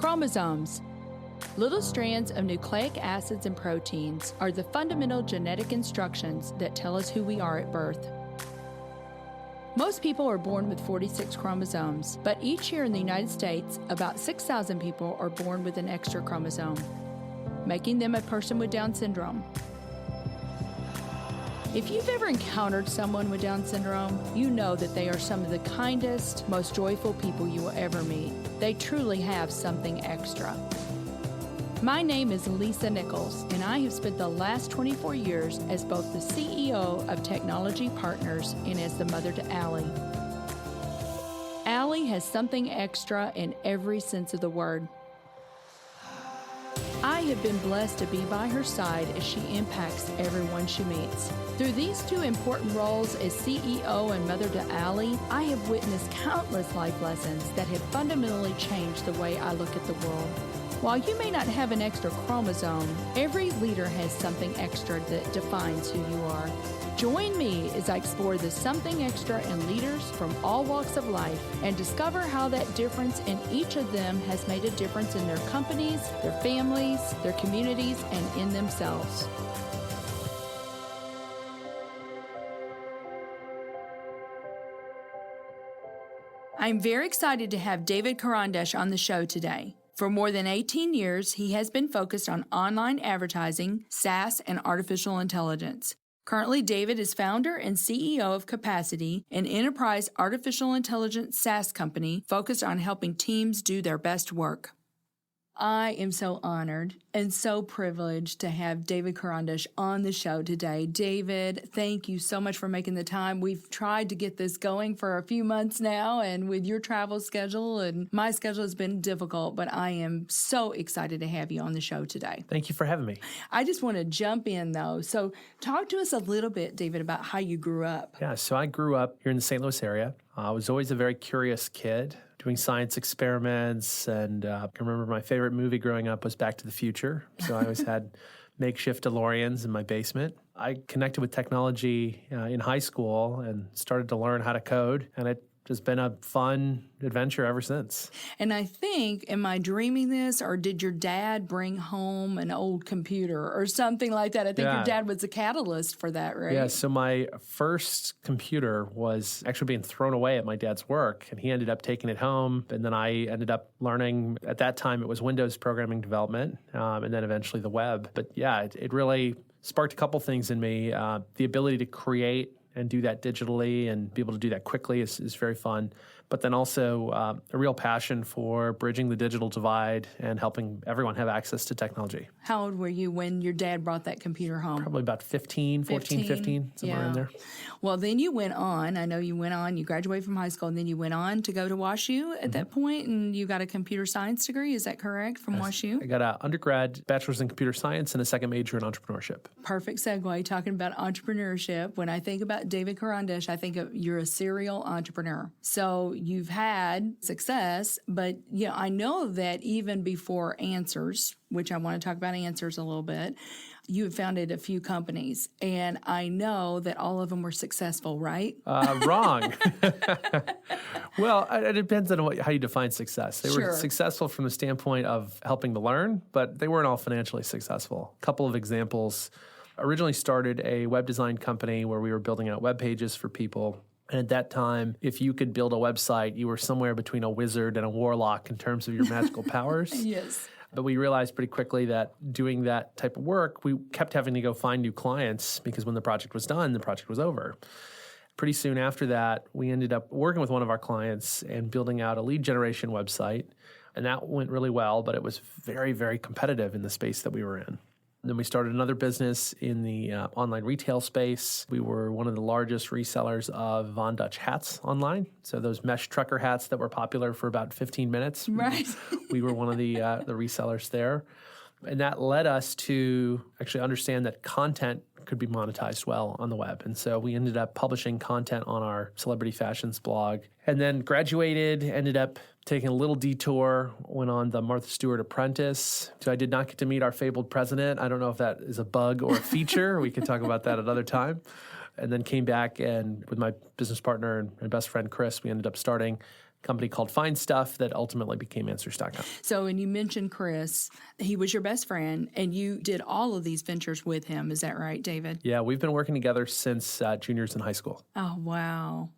Chromosomes. Little strands of nucleic acids and proteins are the fundamental genetic instructions that tell us who we are at birth. Most people are born with 46 chromosomes, but each year in the United States, about 6,000 people are born with an extra chromosome, making them a person with Down syndrome. If you've ever encountered someone with Down syndrome, you know that they are some of the kindest, most joyful people you will ever meet. They truly have something extra. My name is Lisa Nichols, and I have spent the last 24 years as both the CEO of Technology Partners and as the mother to Allie. Allie has something extra in every sense of the word. I have been blessed to be by her side as she impacts everyone she meets. Through these two important roles as CEO and mother to Allie, I have witnessed countless life lessons that have fundamentally changed the way I look at the world. While you may not have an extra chromosome, every leader has something extra that defines who you are. Join me as I explore the something extra in leaders from all walks of life and discover how that difference in each of them has made a difference in their companies, their families, their communities, and in themselves. I'm very excited to have David Karandish on the show today. For more than 18 years, he has been focused on online advertising, SaaS, and artificial intelligence. Currently, David is founder and CEO of Capacity, an enterprise artificial intelligence SaaS company focused on helping teams do their best work. I am so honored and so privileged to have David Karandish on the show today. David, thank you so much for making the time. We've tried to get this going for a few months now, and with your travel schedule and my schedule has been difficult, but I am so excited to have you on the show today. Thank you for having me. I just want to jump in, though. So talk to us a little bit, David, about how you grew up. Yeah, so I grew up here in the St. Louis area. I was always a very curious kid, doing science experiments, and I can remember my favorite movie growing up was Back to the Future. So I always had makeshift DeLoreans in my basement. I connected with technology in high school and started to learn how to code, and it has been a fun adventure ever since. And I think, am I dreaming this, or did your dad bring home an old computer or something like that? I think your dad was the catalyst for that, right? Yeah, so my first computer was actually being thrown away at my dad's work, and he ended up taking it home, and then I ended up learning, at that time it was Windows programming development, and then eventually the web. But yeah, it really sparked a couple things in me. The ability to create and do that digitally and be able to do that quickly is very fun. But then also a real passion for bridging the digital divide and helping everyone have access to technology. How old were you when your dad brought that computer home? Probably about 15, somewhere in there. Well, then you went on. I know you went on. You graduated from high school, and then you went on to go to WashU at that point, and you got a computer science degree. Is that correct, from WashU? I got an undergrad bachelor's in computer science and a second major in entrepreneurship. Perfect segue, talking about entrepreneurship. When I think about David Karandish, I think you're a serial entrepreneur. So you've had success, but I know that even before Answers, which I want to talk about Answers a little bit, you have founded a few companies, and I know that all of them were successful, right? Wrong. Well, it depends on how you define success. They were successful from the standpoint of helping to learn, but they weren't all financially successful. A couple of examples. Originally started a web design company where we were building out web pages for people. And at that time, if you could build a website, you were somewhere between a wizard and a warlock in terms of your magical powers. Yes. But we realized pretty quickly that doing that type of work, we kept having to go find new clients because when the project was done, the project was over. Pretty soon after that, we ended up working with one of our clients and building out a lead generation website. And that went really well, but it was very, very competitive in the space that we were in. Then we started another business in the online retail space. We were one of the largest resellers of Von Dutch hats online. So those mesh trucker hats that were popular for about 15 minutes. Right. We were one of the resellers there. And that led us to actually understand that content could be monetized well on the web. And so we ended up publishing content on our Celebrity Fashions blog. And then graduated, ended up taking a little detour, went on the Martha Stewart Apprentice. So I did not get to meet our fabled president. I don't know if that is a bug or a feature. We can talk about that another time. And then came back, and with my business partner and best friend, Chris, we ended up starting company called Find Stuff that ultimately became Answers.com. So, and you mentioned Chris. He was your best friend, and you did all of these ventures with him. Is that right, David? Yeah, we've been working together since juniors in high school. Oh, wow.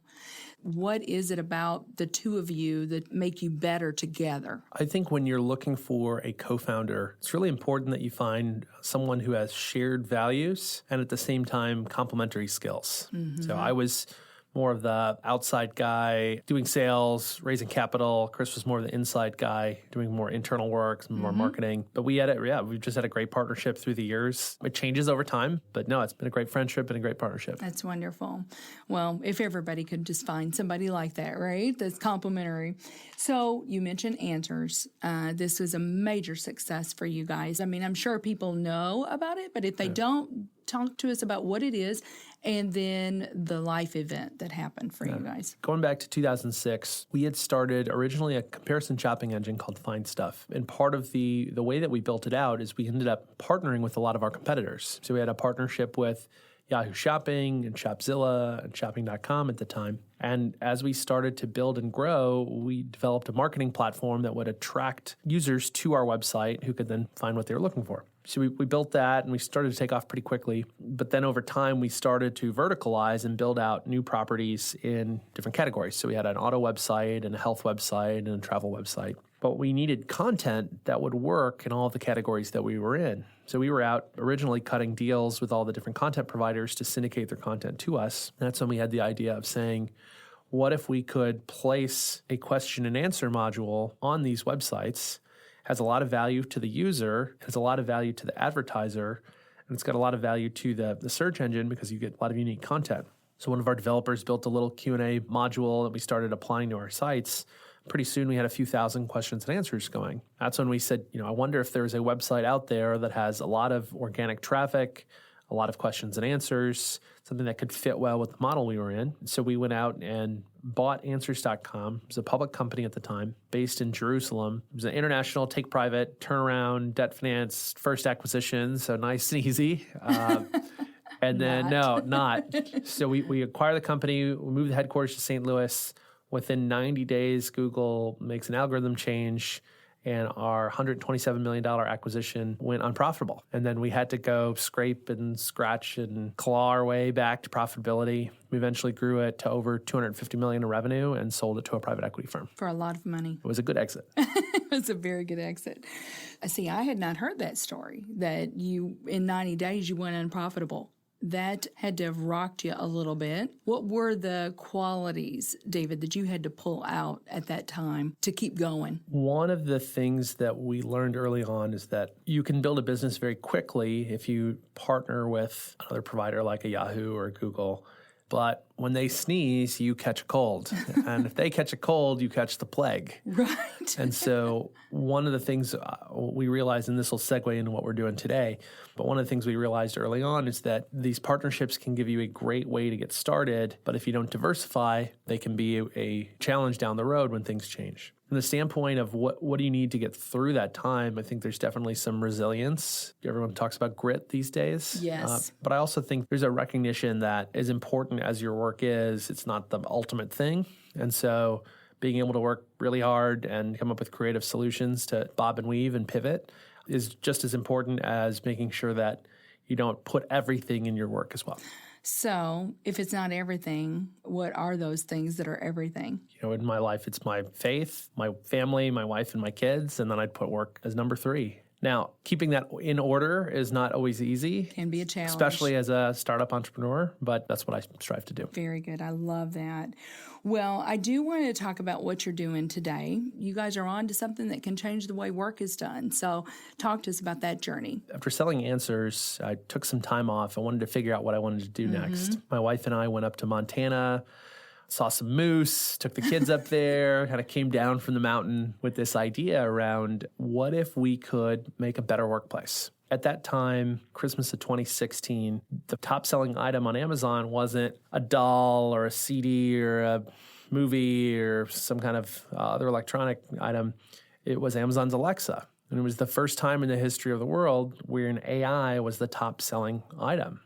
What is it about the two of you that make you better together? I think when you're looking for a co-founder, it's really important that you find someone who has shared values and at the same time complementary skills. So I was more of the outside guy doing sales, raising capital. Chris was more of the inside guy doing more internal work, some more marketing. But we've just had a great partnership through the years. It changes over time, but no, it's been a great friendship and a great partnership. That's wonderful. Well, if everybody could just find somebody like that, right? That's complimentary. So you mentioned Answers. This was a major success for you guys. I mean, I'm sure people know about it, but if they don't, talk to us about what it is and then the life event that happened for you guys. Going back to 2006, we had started originally a comparison shopping engine called Find Stuff. And part of the way that we built it out is we ended up partnering with a lot of our competitors. So we had a partnership with Yahoo Shopping and Shopzilla and Shopping.com at the time. And as we started to build and grow, we developed a marketing platform that would attract users to our website who could then find what they were looking for. So we built that and we started to take off pretty quickly. But then over time, we started to verticalize and build out new properties in different categories. So we had an auto website and a health website and a travel website. But we needed content that would work in all of the categories that we were in. So we were out originally cutting deals with all the different content providers to syndicate their content to us. And that's when we had the idea of saying, what if we could place a question and answer module on these websites? Has a lot of value to the user, has a lot of value to the advertiser, and it's got a lot of value to the search engine because you get a lot of unique content. So one of our developers built a little Q&A module that we started applying to our sites. Pretty soon we had a few thousand questions and answers going. That's when we said, I wonder if there's a website out there that has a lot of organic traffic, a lot of questions and answers, something that could fit well with the model we were in. So we went out and bought Answers.com. It was a public company at the time, based in Jerusalem. It was an international take-private, turnaround, debt finance, first acquisition, so nice and easy. And then, not. So we acquire the company, we move the headquarters to St. Louis. Within 90 days, Google makes an algorithm change, and our $127 million acquisition went unprofitable. And then we had to go scrape and scratch and claw our way back to profitability. We eventually grew it to over $250 million in revenue and sold it to a private equity firm. For a lot of money. It was a good exit. It was a very good exit. See, I had not heard that story, that you, in 90 days, you went unprofitable. That had to have rocked you a little bit. What were the qualities, David, that you had to pull out at that time to keep going? One of the things that we learned early on is that you can build a business very quickly if you partner with another provider like a Yahoo or a Google. But when they sneeze, you catch a cold. And if they catch a cold, you catch the plague. Right. And so one of the things we realized, and this will segue into what we're doing today, but one of the things we realized early on is that these partnerships can give you a great way to get started. But if you don't diversify, they can be a challenge down the road when things change. From the standpoint of what do you need to get through that time, I think there's definitely some resilience. Everyone talks about grit these days. Yes. But I also think there's a recognition that as important as your work is, it's not the ultimate thing. And so being able to work really hard and come up with creative solutions to bob and weave and pivot is just as important as making sure that you don't put everything in your work as well. So if it's not everything, what are those things that are everything? In my life, it's my faith, my family, my wife, and my kids, and then I'd put work as number 3. Now, keeping that in order is not always easy. Can be a challenge. Especially as a startup entrepreneur, but that's what I strive to do. Very good. I love that. Well, I do want to talk about what you're doing today. You guys are on to something that can change the way work is done. So talk to us about that journey. After selling Answers, I took some time off. I wanted to figure out what I wanted to do next. My wife and I went up to Montana, saw some moose, took the kids up there, kind of came down from the mountain with this idea around what if we could make a better workplace. At that time, Christmas of 2016, the top-selling item on Amazon wasn't a doll or a CD or a movie or some kind of other electronic item. It was Amazon's Alexa. And it was the first time in the history of the world where an AI was the top-selling item.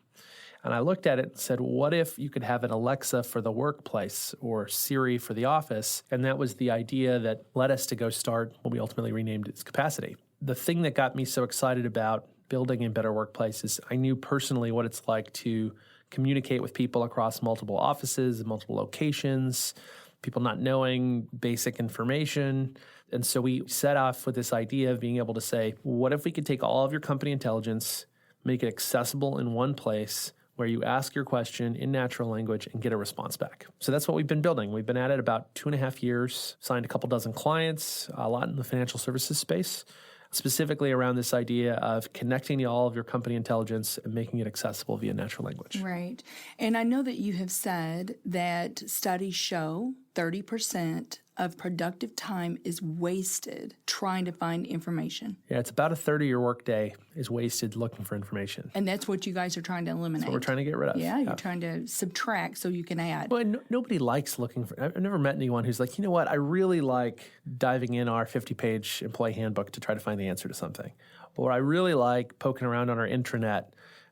And I looked at it and said, what if you could have an Alexa for the workplace or Siri for the office? And that was the idea that led us to go start what we ultimately renamed as Capacity. The thing that got me so excited about building a better workplace is I knew personally what it's like to communicate with people across multiple offices and multiple locations, people not knowing basic information. And so we set off with this idea of being able to say, what if we could take all of your company intelligence, make it accessible in one place where you ask your question in natural language and get a response back. So that's what we've been building. We've been at it about 2.5 years, signed a couple dozen clients, a lot in the financial services space, specifically around this idea of connecting to all of your company intelligence and making it accessible via natural language. Right. And I know that you have said that studies show 30% of productive time is wasted trying to find information. Yeah, it's about a third of your workday is wasted looking for information. And that's what you guys are trying to eliminate. That's what we're trying to get rid of. Yeah, you're trying to subtract so you can add. Well, nobody likes looking for, I've never met anyone who's like, you know what, I really like diving in our 50-page employee handbook to try to find the answer to something. Or I really like poking around on our intranet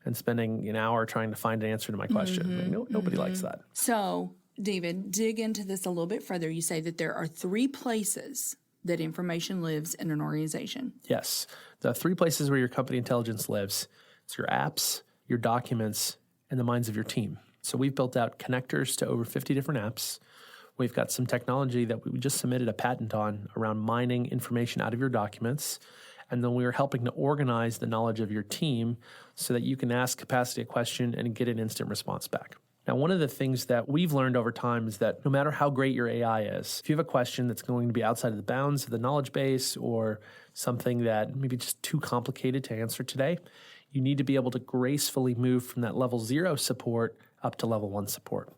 and spending an hour trying to find an answer to my question. Nobody likes that. So, David, dig into this a little bit further. You say that there are 3 places that information lives in an organization. Yes. The 3 places where your company intelligence lives. It's your apps, your documents, and the minds of your team. So we've built out connectors to over 50 different apps. We've got some technology that we just submitted a patent on around mining information out of your documents. And then we are helping to organize the knowledge of your team so that you can ask Capacity a question and get an instant response back. Now, one of the things that we've learned over time is that no matter how great your AI is, if you have a question that's going to be outside of the bounds of the knowledge base or something that maybe just too complicated to answer today, you need to be able to gracefully move from that level 0 support up to level 1 support.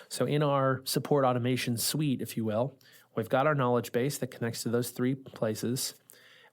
So in our support automation suite, if you will, we've got our knowledge base that connects to those 3 places.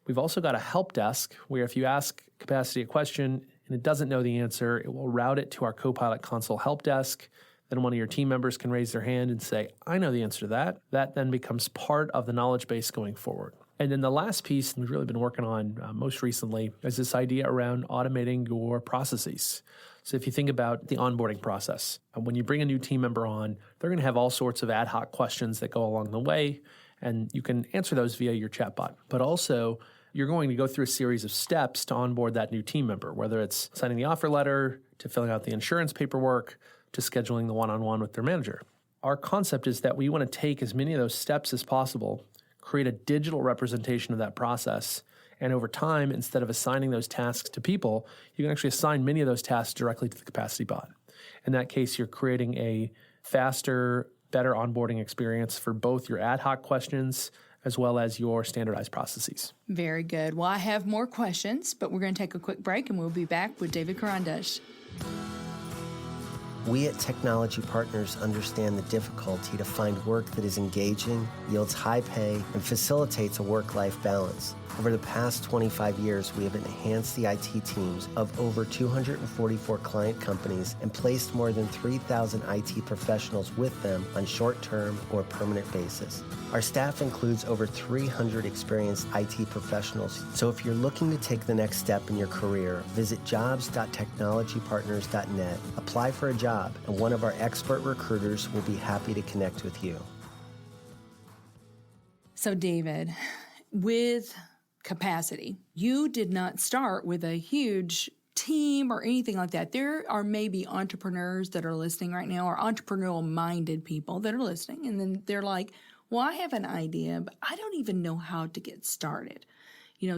We've also got a help desk where if you ask Capacity a question and it doesn't know the answer, it will route it to our Copilot console help desk. Then one of your team members can raise their hand and say, I know the answer to that. That then becomes part of the knowledge base going forward. And then the last piece we've really been working on most recently is this idea around automating your processes. So if you think about the onboarding process, when you bring a new team member on, they're going to have all sorts of ad hoc questions that go along the way, and you can answer those via your chatbot. But also, you're going to go through a series of steps to onboard that new team member, whether it's signing the offer letter, to filling out the insurance paperwork, to scheduling the one-on-one with their manager. Our concept is that we want to take as many of those steps as possible, create a digital representation of that process, and over time, instead of assigning those tasks to people, you can actually assign many of those tasks directly to the Capacity bot. In that case, you're creating a faster, better onboarding experience for both your ad hoc questions as well as your standardized processes. Very good. Well, I have more questions, but we're going to take a quick break and we'll be back with David Karandish. We at Technology Partners understand the difficulty to find work that is engaging, yields high pay, and facilitates a work-life balance. Over the past 25 years, we have enhanced the IT teams of over 244 client companies and placed more than 3,000 IT professionals with them on short-term or permanent basis. Our staff includes over 300 experienced IT professionals. So if you're looking to take the next step in your career, visit jobs.technologypartners.net, apply for a job, and one of our expert recruiters will be happy to connect with you. So, David, with Capacity, you did not start with a huge team or anything like that. There are maybe entrepreneurs that are listening right now, or entrepreneurial-minded people that are listening, and then they're like, well, I have an idea, but I don't even know how to get started.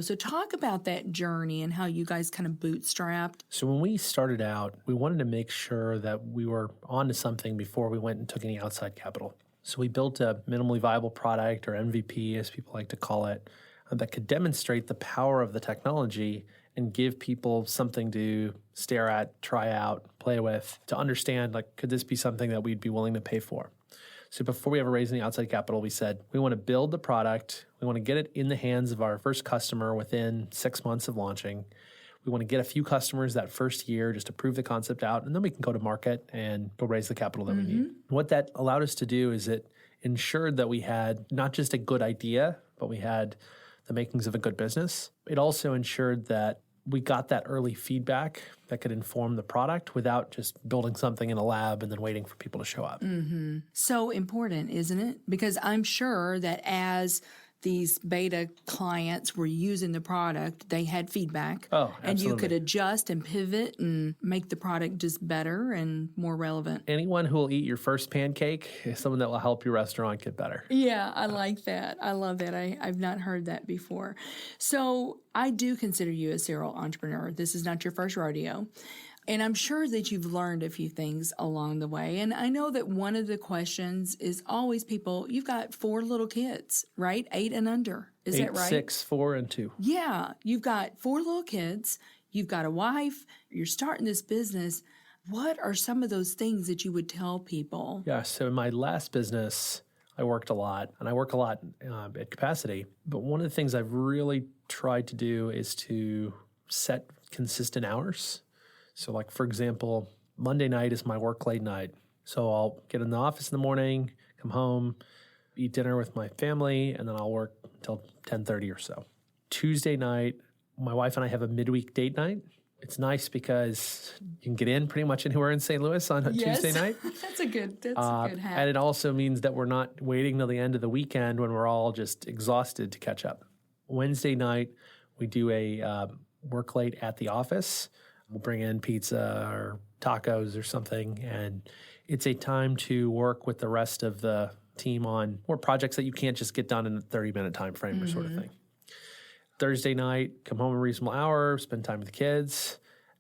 So talk about that journey and how you guys kind of bootstrapped. So when we started out, we wanted to make sure that we were onto something before we went and took any outside capital. So we built a minimally viable product, or MVP as people like to call it, that could demonstrate the power of the technology and give people something to stare at, try out, play with, to understand, could this be something that we'd be willing to pay for? So before we ever raised any outside capital, we said, we want to build the product. We want to get it in the hands of our first customer within 6 months of launching. We want to get a few customers that first year just to prove the concept out, and then we can go to market and go raise the capital that we need. What that allowed us to do is it ensured that we had not just a good idea, but we had the makings of a good business. It also ensured that we got that early feedback that could inform the product without just building something in a lab and then waiting for people to show up. So important, isn't it? Because I'm sure that as these beta clients were using the product, they had feedback. Oh, and you could absolutely. adjust and pivot and make the product just better and more relevant. Anyone who will eat your first pancake is someone that will help your restaurant get better. Yeah, I like that. I love that. I've not heard that before. So I do consider you a serial entrepreneur. This is not your first rodeo. And I'm sure that you've learned a few things along the way. And I know that one of the questions is always you've got 4 little kids, right? 8 and under. Is that right? 6, 4, and 2. Yeah. You've got 4 little kids. You've got a wife. You're starting this business. What are some of those things that you would tell people? Yeah, so in my last business, I worked a lot, and I work a lot at capacity. But one of the things I've really tried to do is to set consistent hours. So like, for example, Monday night is my work late night. So I'll get in the office in the morning, come home, eat dinner with my family, and then I'll work until 10:30 or so. Tuesday night, my wife and I have a midweek date night. It's nice because you can get in pretty much anywhere in St. Louis on a Tuesday night. That's a good hack. And it also means that we're not waiting till the end of the weekend when we're all just exhausted to catch up. Wednesday night, we do a work late at the office. We'll bring in pizza or tacos or something, and it's a time to work with the rest of the team on more projects that you can't just get done in a 30-minute time frame or sort of thing. Thursday night, come home a reasonable hour, spend time with the kids.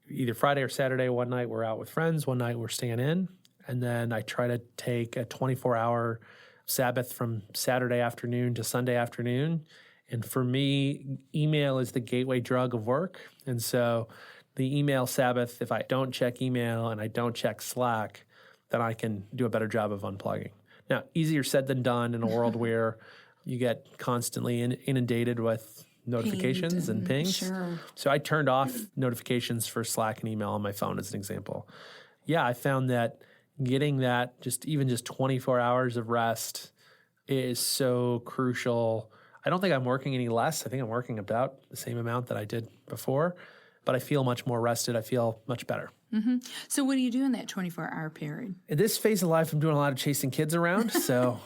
Either Friday or Saturday, one night we're out with friends, one night we're staying in. And then I try to take a 24-hour Sabbath from Saturday afternoon to Sunday afternoon. And for me, email is the gateway drug of work. And so the email Sabbath, if I don't check email and I don't check Slack, then I can do a better job of unplugging. Now, easier said than done in a world where you get constantly inundated with notifications and pings. Sure. So I turned off notifications for Slack and email on my phone as an example. Yeah, I found that getting that just 24 hours of rest is so crucial. I don't think I'm working any less. I think I'm working about the same amount that I did before, but I feel much more rested. I feel much better. So what do you do in that 24-hour period? In this phase of life, I'm doing a lot of chasing kids around. So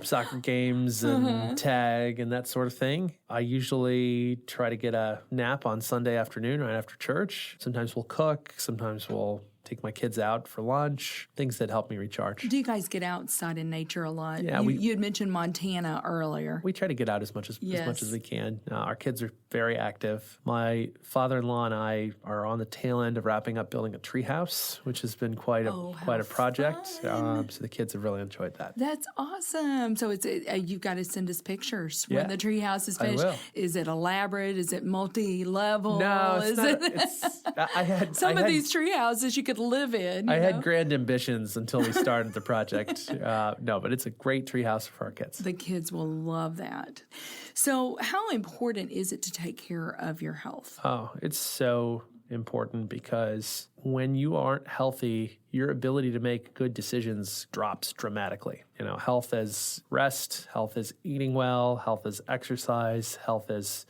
soccer games and tag and that sort of thing. I usually try to get a nap on Sunday afternoon right after church. Sometimes we'll cook. Sometimes we'll take my kids out for lunch, things that help me recharge. Do you guys get outside in nature a lot? Yeah, you had mentioned Montana earlier. We try to get out as much as we can. Our kids are very active. My father-in-law and I are on the tail end of wrapping up building a treehouse, which has been quite a project. So the kids have really enjoyed that. That's awesome. So it's you've got to send us pictures when the treehouse is finished. I will. Is it elaborate? Is it multi-level? No, it's not. Some of these tree houses you could live in. I had grand ambitions until we started the project. No, but it's a great treehouse for our kids. The kids will love that. So how important is it to take care of your health? Oh, it's so important because when you aren't healthy, your ability to make good decisions drops dramatically. Health is rest, health is eating well, health is exercise, health is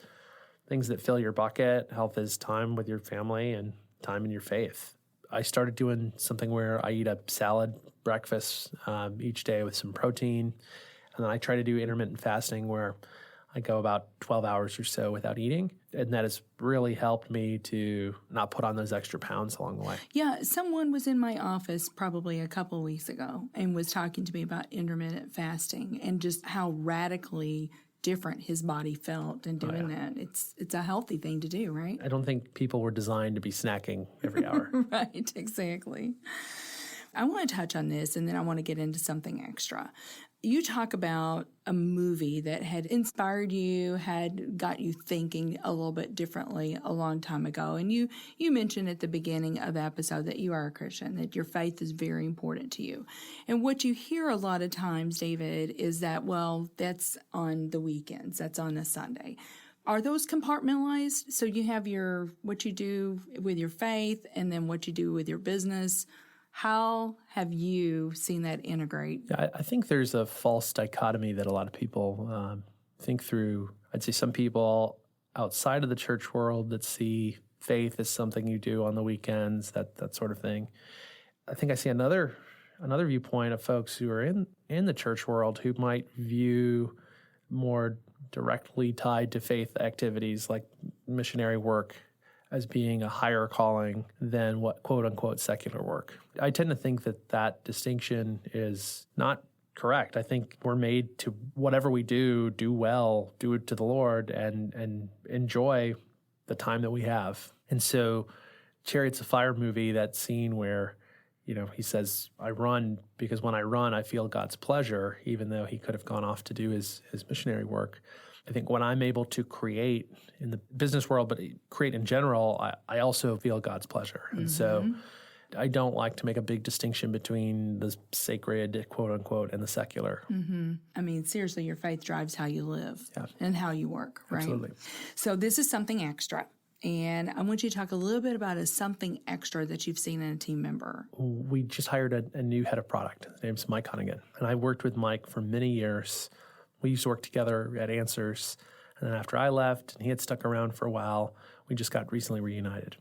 things that fill your bucket, health is time with your family and time in your faith. I started doing something where I eat a salad breakfast each day with some protein. And then I try to do intermittent fasting where I go about 12 hours or so without eating. And that has really helped me to not put on those extra pounds along the way. Yeah, someone was in my office probably a couple of weeks ago and was talking to me about intermittent fasting and just how radically different his body felt in doing that. It's a healthy thing to do, right? I don't think people were designed to be snacking every hour. Right, exactly. I want to touch on this, and then I want to get into something extra. You talk about a movie that had inspired you, had got you thinking a little bit differently a long time ago. And you mentioned at the beginning of the episode that you are a Christian, that your faith is very important to you. And what you hear a lot of times, David, is that, well, that's on the weekends, that's on a Sunday. Are those compartmentalized? So you have what you do with your faith and then what you do with your business. How have you seen that integrate? Yeah, I think there's a false dichotomy that a lot of people think through. I'd say some people outside of the church world that see faith is something you do on the weekends, that sort of thing. I think I see another viewpoint of folks who are in the church world who might view more directly tied to faith activities like missionary work as being a higher calling than what quote-unquote secular work. I tend to think that distinction is not correct. I think we're made to, whatever we do well, do it to the Lord and enjoy the time that we have. And so Chariots of Fire movie, that scene where, he says, I run because when I run, I feel God's pleasure, even though he could have gone off to do his missionary work. I think when I'm able to create in the business world, but create in general, I also feel God's pleasure. And so I don't like to make a big distinction between the sacred, quote unquote, and the secular. Mm-hmm. I mean, seriously, your faith drives how you live and how you work, right? Absolutely. So this is something extra. And I want you to talk a little bit about something extra that you've seen in a team member. We just hired a new head of product. His name's Mike Hunnigan. And I worked with Mike for many years. We used to work together at Answers. And then after I left, and he had stuck around for a while, we just got recently reunited.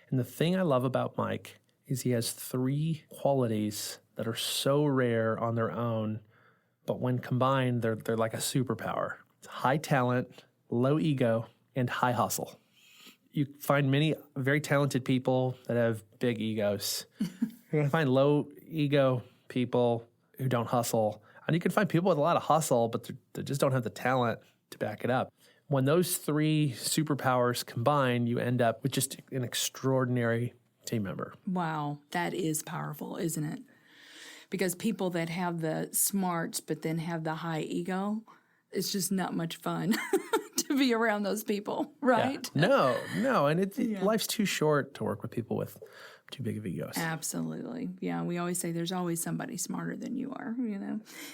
And the thing I love about Mike is he has 3 qualities that are so rare on their own, but when combined, they're like a superpower. It's high talent, low ego, and high hustle. You find many very talented people that have big egos. You're going to find low ego people who don't hustle. And you can find people with a lot of hustle, but they just don't have the talent to back it up. When those 3 superpowers combine, you end up with just an extraordinary team member. Wow, that is powerful, isn't it? Because people that have the smarts but then have the high ego, it's just not much fun to be around those people, right? Yeah. No, and life's too short to work with people with too big of egos. Absolutely. Yeah, we always say there's always somebody smarter than you are,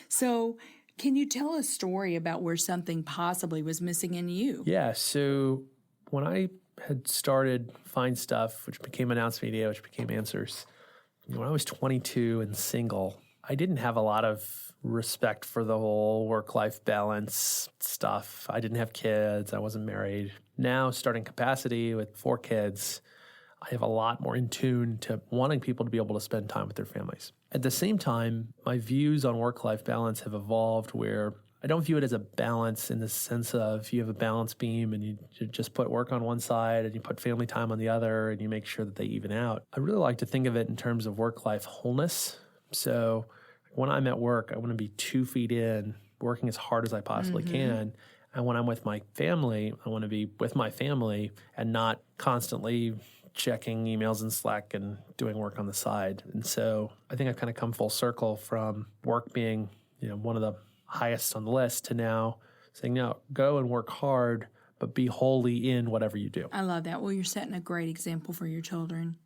So can you tell a story about where something possibly was missing in you? Yeah, so when I had started Find Stuff, which became Announce Media, which became Answers, when I was 22 and single, I didn't have a lot of respect for the whole work-life balance stuff. I didn't have kids. I wasn't married. Now, starting Capacity with 4 kids, I have a lot more in tune to wanting people to be able to spend time with their families. At the same time, my views on work-life balance have evolved where I don't view it as a balance in the sense of you have a balance beam and you just put work on one side and you put family time on the other and you make sure that they even out. I really like to think of it in terms of work-life wholeness. So when I'm at work, I want to be 2 feet in, working as hard as I possibly can. And when I'm with my family, I want to be with my family and not constantly checking emails in Slack and doing work on the side. And so I think I've kind of come full circle from work being, one of the highest on the list to now saying, no, go and work hard, but be wholly in whatever you do. I love that. Well, you're setting a great example for your children.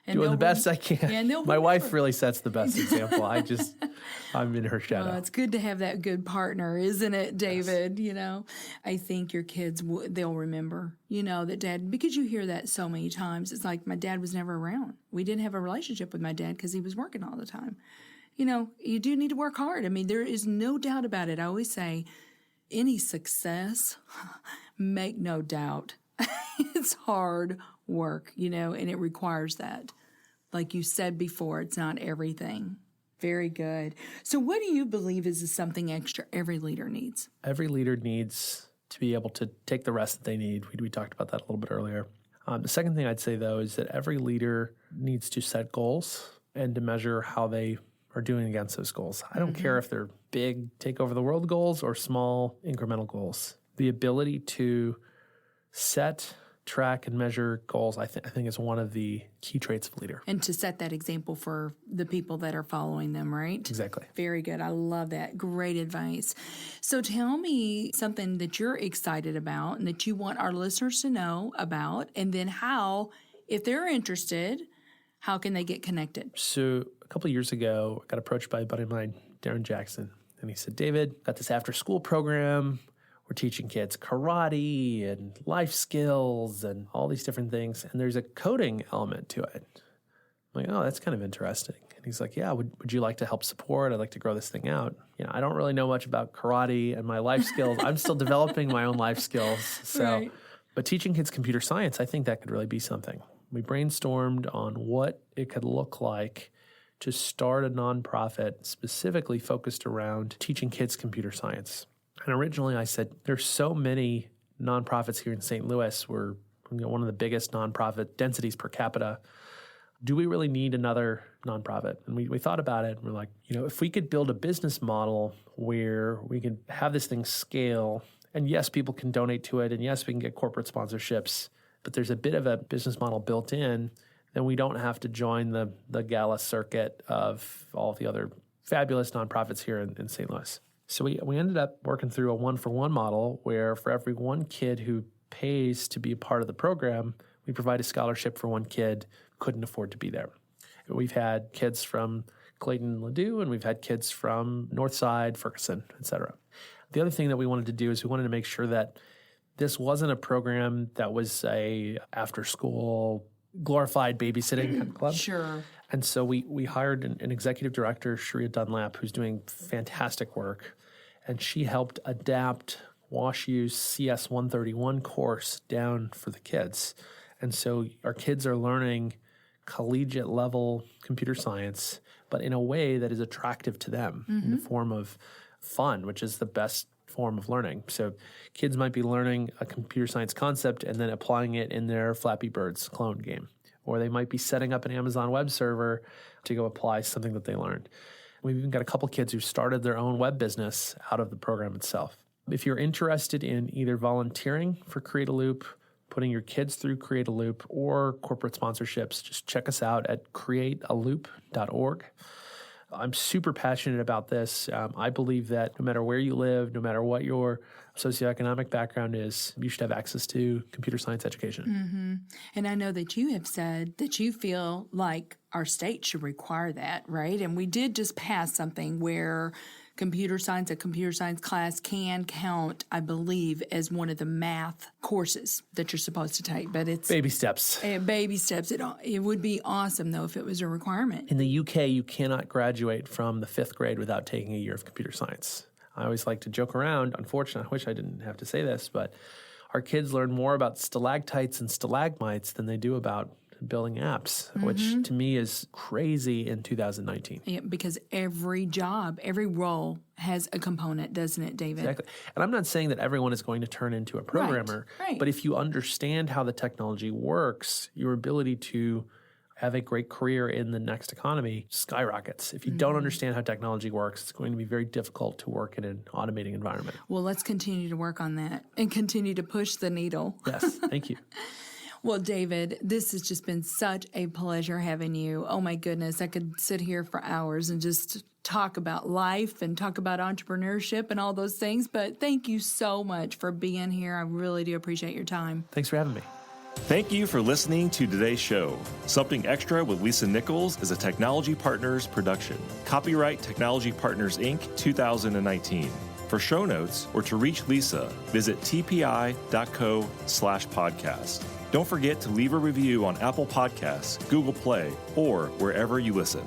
And doing the best I can. Yeah, my wife really sets the best example. I'm in her shadow. It's good to have that good partner, isn't it, David? Yes. I think your kids, they'll remember, that dad, because you hear that so many times. It's like my dad was never around. We didn't have a relationship with my dad because he was working all the time. You do need to work hard. I mean, there is no doubt about it. I always say, any success, make no doubt, it's hard work, and it requires that. Like you said before, it's not everything. Very good. So what do you believe is something extra every leader needs? Every leader needs to be able to take the rest that they need. We talked about that a little bit earlier. The second thing I'd say, though, is that every leader needs to set goals and to measure how they are doing against those goals. I don't care if they're big, take over the world goals or small, incremental goals. The ability to set, track, and measure goals, I think is one of the key traits of a leader. And to set that example for the people that are following them, right? Exactly. Very good. I love that. Great advice. So tell me something that you're excited about and that you want our listeners to know about, and then how, if they're interested, how can they get connected? So a couple of years ago, I got approached by a buddy of mine, Darren Jackson, and he said, David, got this after-school program. We're teaching kids karate and life skills and all these different things. And there's a coding element to it. I'm like, oh, that's kind of interesting. And he's like, yeah, would you like to help support? I'd like to grow this thing out. I don't really know much about karate and my life skills. I'm still developing my own life skills. So Right. But teaching kids computer science, I think that could really be something. We brainstormed on what it could look like to start a nonprofit specifically focused around teaching kids computer science. And originally I said, there's so many nonprofits here in St. Louis. We're one of the biggest nonprofit densities per capita. Do we really need another nonprofit? And we thought about it, and we're like, if we could build a business model where we can have this thing scale, and yes, people can donate to it, and yes, we can get corporate sponsorships, but there's a bit of a business model built in, then we don't have to join the gala circuit of all the other fabulous nonprofits here in St. Louis. So we ended up working through a one-for-one model where for every one kid who pays to be a part of the program, we provide a scholarship for one kid who couldn't afford to be there. We've had kids from Clayton and Ladue, and we've had kids from Northside, Ferguson, et cetera. The other thing that we wanted to do is we wanted to make sure that this wasn't a program that was a after-school glorified babysitting club. Sure. And so we hired an executive director, Sharia Dunlap, who's doing fantastic work. And she helped adapt WashU's CS 131 course down for the kids. And so our kids are learning collegiate level computer science, but in a way that is attractive to them in the form of fun, which is the best form of learning. So kids might be learning a computer science concept and then applying it in their Flappy Birds clone game. Or they might be setting up an Amazon web server to go apply something that they learned. We've even got a couple kids who started their own web business out of the program itself. If you're interested in either volunteering for Create a Loop, putting your kids through Create a Loop, or corporate sponsorships, just check us out at createaloop.org. I'm super passionate about this. I believe that no matter where you live, no matter what your socioeconomic background is, you should have access to computer science education. Mm-hmm. And I know that you have said that you feel like our state should require that, right? And we did just pass something where a computer science class can count, I believe, as one of the math courses that you're supposed to take. But it's baby steps. Baby steps. It would be awesome, though, if it was a requirement. In the UK, you cannot graduate from the 5th grade without taking a year of computer science. I always like to joke around. Unfortunately, I wish I didn't have to say this, but our kids learn more about stalactites and stalagmites than they do about building apps, which to me is crazy in 2019. Yeah, because every job, every role has a component, doesn't it, David? Exactly. And I'm not saying that everyone is going to turn into a programmer, right. But if you understand how the technology works, your ability to have a great career in the next economy skyrockets. If you don't understand how technology works, it's going to be very difficult to work in an automating environment. Well, let's continue to work on that and continue to push the needle. Yes, thank you. Well, David, this has just been such a pleasure having you. Oh, my goodness. I could sit here for hours and just talk about life and talk about entrepreneurship and all those things. But thank you so much for being here. I really do appreciate your time. Thanks for having me. Thank you for listening to today's show. Something Extra with Lisa Nichols is a Technology Partners production. Copyright Technology Partners, Inc., 2019. For show notes or to reach Lisa, visit tpi.co/podcast. Don't forget to leave a review on Apple Podcasts, Google Play, or wherever you listen.